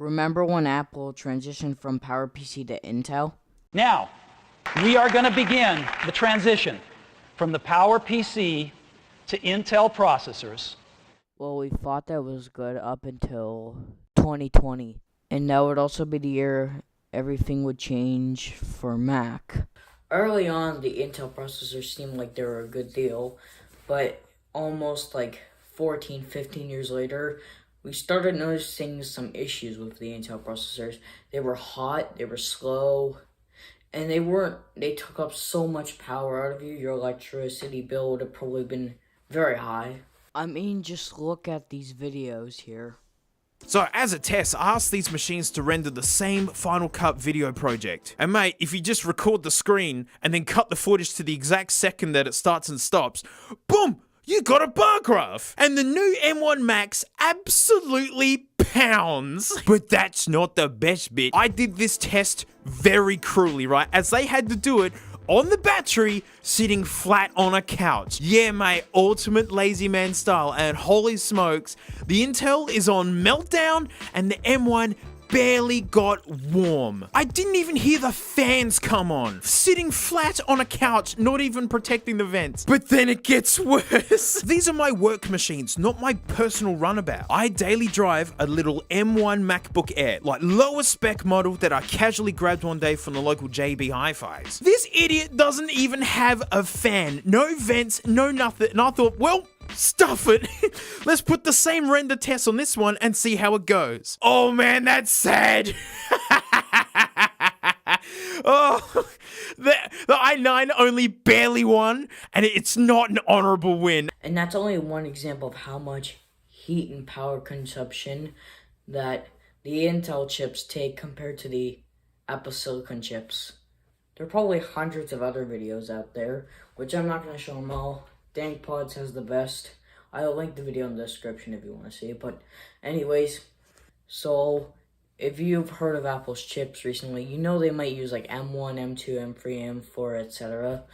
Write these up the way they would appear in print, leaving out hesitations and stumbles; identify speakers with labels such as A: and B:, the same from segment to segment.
A: Remember when Apple transitioned from PowerPC to Intel?
B: Now, we are going to begin the transition from the PowerPC to Intel processors.
A: Well, we thought that was good up until 2020. And that would also be the year everything would change for Mac. Early on, the Intel processors seemed like they were a good deal, but almost like 14, 15 years later, we started noticing some issues with the Intel processors. They were hot, they were slow, and they took up so much power out of you. Your electricity bill would have probably been very high. I mean, just look at these videos here.
C: So as a test, I asked these machines to render the same Final Cut video project. And mate, if you just record the screen and then cut the footage to the exact second that it starts and stops, boom! You got a bar graph! And the new M1 Max absolutely pounds. But that's not the best bit. I did this test very cruelly, right? As they had to do it on the battery, sitting flat on a couch. Yeah, mate, ultimate lazy man style. And holy smokes, the Intel is on meltdown and the M1 barely got warm. I didn't even hear the fans come on. Sitting flat on a couch, not even protecting the vents. But then it gets worse. These are my work machines, not my personal runabout. I daily drive a little M1 MacBook Air, like lowest spec model that I casually grabbed one day from the local JB Hi-Fis. This idiot doesn't even have a fan, no vents, no nothing. And I thought, well, stuff it. Let's put the same render test on this one and see how it goes. Oh man, that's sad. Oh, the i9 only barely won, and it's not an honorable win.
A: And that's only one example of how much heat and power consumption that the Intel chips take compared to the Apple Silicon chips. There are probably hundreds of other videos out there, which I'm not going to show them all. DankPods has the best. I'll link the video in the description if you want to see it. But anyways, so if you've heard of Apple's chips recently, you know they might use like M1, M2, M3, M4, etc.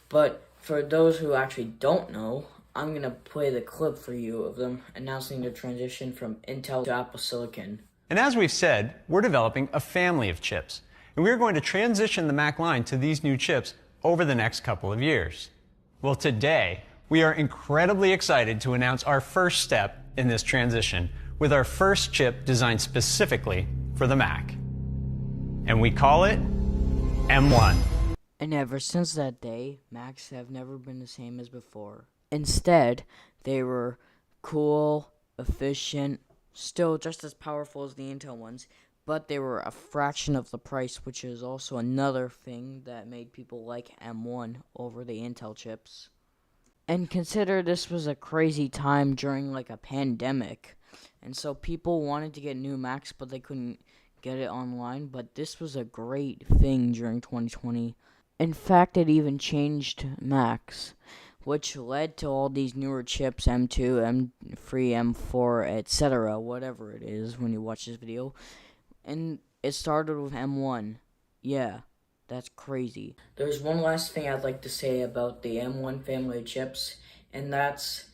A: But for those who actually don't know, I'm going to play the clip for you of them announcing the transition from Intel to Apple Silicon.
D: And as we've said, we're developing a family of chips. And we're going to transition the Mac line to these new chips over the next couple of years. Well, today, we are incredibly excited to announce our first step in this transition with our first chip designed specifically for the Mac. And we call it M1.
A: And ever since that day, Macs have never been the same as before. Instead, they were cool, efficient, still just as powerful as the Intel ones, but they were a fraction of the price, which is also another thing that made people like M1 over the Intel chips. And consider this was a crazy time during like a pandemic, and so people wanted to get new Macs, but they couldn't get it online. But this was a great thing during 2020. In fact, it even changed Macs, which led to all these newer chips, M2, M3, M4, etc., whatever it is when you watch this video. And it started with M1. Yeah, that's crazy. There's one last thing I'd like to say about the M1 family of chips, and that's,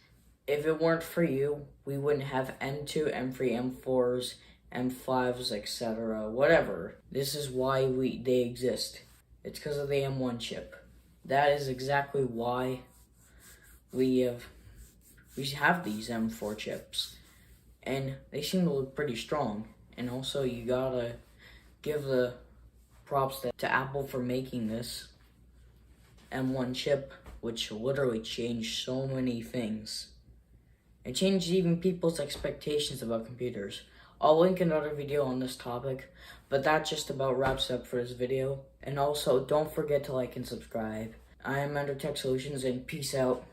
A: if it weren't for you, we wouldn't have M2, M3, M4s, M5s, etc., whatever. This is why they exist. It's because of the M1 chip. That is exactly why we have these M4 chips. And they seem to look pretty strong. And also, you gotta give the props to Apple for making this M1 chip, which literally changed so many things. It changed even people's expectations about computers. I'll link another video on this topic, but that just about wraps up for this video. And also, don't forget to like and subscribe. I am Ender Tech Solutions, and peace out.